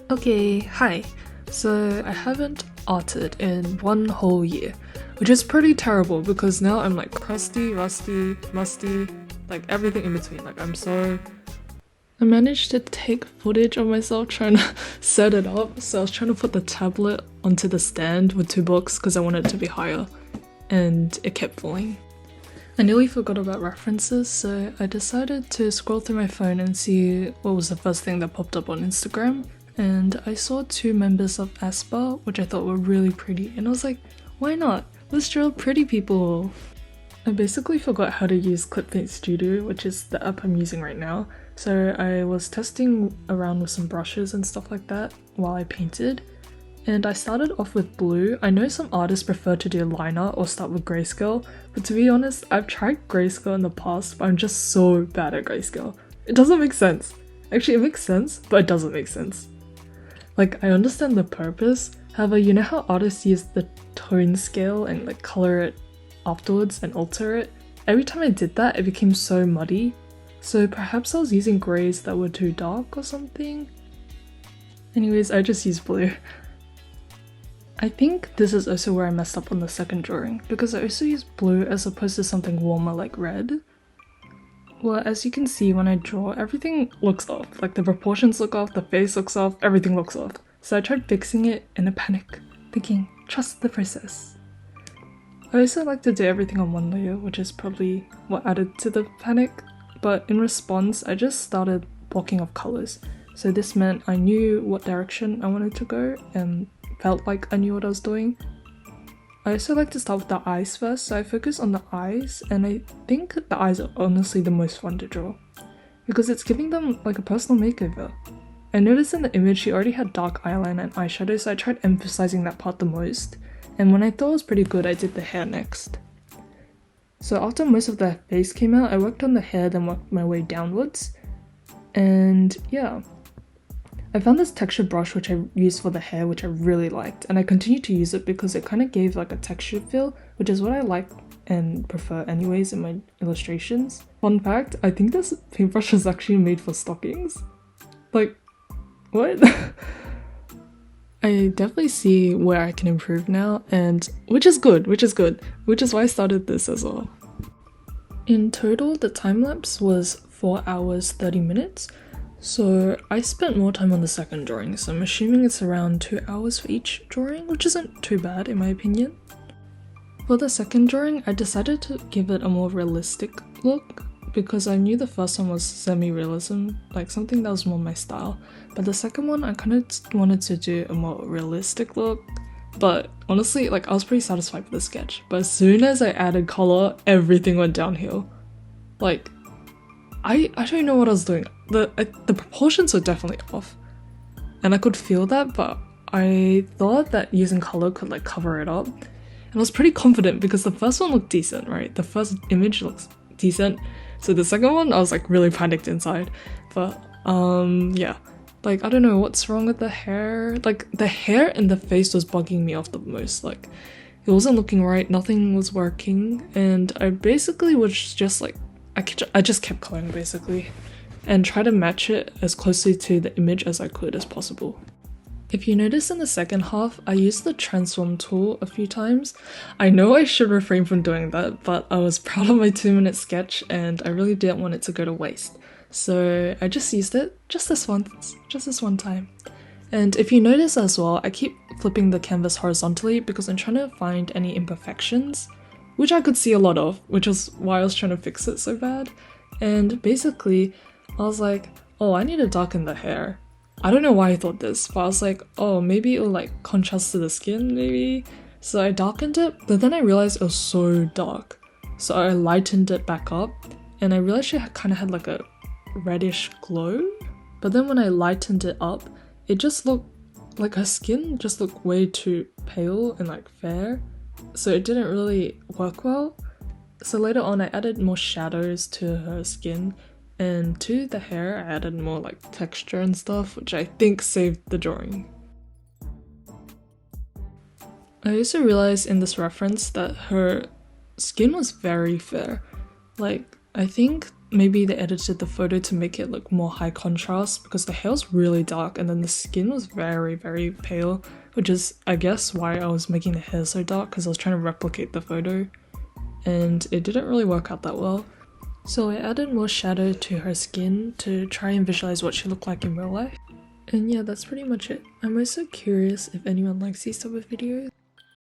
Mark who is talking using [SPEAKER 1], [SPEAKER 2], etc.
[SPEAKER 1] Okay, hi. So I haven't arted in 1 whole year, which is pretty terrible because now I'm like crusty, rusty, musty, like everything in between. I managed to take footage of myself trying to set it up. So I was trying to put the tablet onto the stand with 2 books because I wanted it to be higher, and it kept falling. I nearly forgot about references, so I decided to scroll through my phone and see what was the first thing that popped up on Instagram. And I saw 2 members of aespa, which I thought were really pretty, and I was like, why not? Let's draw pretty people! I basically forgot how to use Clip Studio, which is the app I'm using right now, so I was testing around with some brushes and stuff like that while I painted. And I started off with blue. I know some artists prefer to do liner or start with grayscale, but to be honest, I've tried grayscale in the past, but I'm just so bad at grayscale. It doesn't make sense. Actually, it makes sense, but it doesn't make sense. Like, I understand the purpose, however, you know how artists use the tone scale and like color it afterwards and alter it? Every time I did that, it became so muddy. So perhaps I was using grays that were too dark or something? Anyways, I just used blue. I think this is also where I messed up on the second drawing, because I also used blue as opposed to something warmer like red. Well, as you can see when I draw, everything looks off. Like the proportions look off, the face looks off, everything looks off. So I tried fixing it in a panic, thinking, trust the process. I also like to do everything on one layer, which is probably what added to the panic, but in response, I just started blocking off colors. So this meant I knew what direction I wanted to go and felt like I knew what I was doing. I also like to start with the eyes first, so I focus on the eyes, and I think the eyes are honestly the most fun to draw, because it's giving them like a personal makeover. I noticed in the image she already had dark eyeliner and eyeshadow, so I tried emphasizing that part the most, and when I thought it was pretty good, I did the hair next. So after most of the face came out, I worked on the hair, then worked my way downwards, and yeah. I found this texture brush which I used for the hair, which I really liked, and I continued to use it because it kind of gave like a texture feel, which is what I like and prefer anyways in my illustrations. Fun fact, I think this paintbrush is actually made for stockings. Like, what? I definitely see where I can improve now, and which is good, which is why I started this as well. In total, the time lapse was 4 hours 30 minutes. So I spent more time on the second drawing, so I'm assuming it's around 2 hours for each drawing, which isn't too bad in my opinion. For the second drawing, I decided to give it a more realistic look because I knew the first one was semi-realism, like something that was more my style, but the second one I kind of wanted to do a more realistic look. But honestly, like I was pretty satisfied with the sketch, but as soon as I added color, everything went downhill. Like, I don't know what I was doing. The proportions were definitely off, and I could feel that, but I thought that using color could like cover it up, and I was pretty confident because the first one looked decent, right? The first image looks decent, so the second one I was like really panicked inside. But yeah, like I don't know what's wrong with the hair. Like the hair and the face was bugging me off the most. Like it wasn't looking right, nothing was working, and I basically was just like I just kept coloring basically and try to match it as closely to the image as I could as possible. If you notice in the second half, I used the transform tool a few times. I know I should refrain from doing that, but I was proud of my 2-minute sketch and I really didn't want it to go to waste. So I just used it just this one time. And if you notice as well, I keep flipping the canvas horizontally because I'm trying to find any imperfections, which I could see a lot of, which is why I was trying to fix it so bad. And basically, I was like, oh, I need to darken the hair. I don't know why I thought this, but I was like, oh, maybe it'll like contrast to the skin, maybe? So I darkened it, but then I realized it was so dark. So I lightened it back up, and I realized she kind of had like a reddish glow. But then when I lightened it up, it just looked like her skin just looked way too pale and like fair. So it didn't really work well. So later on I added more shadows to her skin, and to the hair I added more like texture and stuff, which I think saved the drawing. I also realized in this reference that her skin was very fair. Like I think maybe they edited the photo to make it look more high contrast because the hair was really dark and then the skin was very, very pale, which is, I guess, why I was making the hair so dark, because I was trying to replicate the photo and it didn't really work out that well. So I added more shadow to her skin to try and visualize what she looked like in real life. And yeah, that's pretty much it. I'm also curious if anyone likes these type of videos.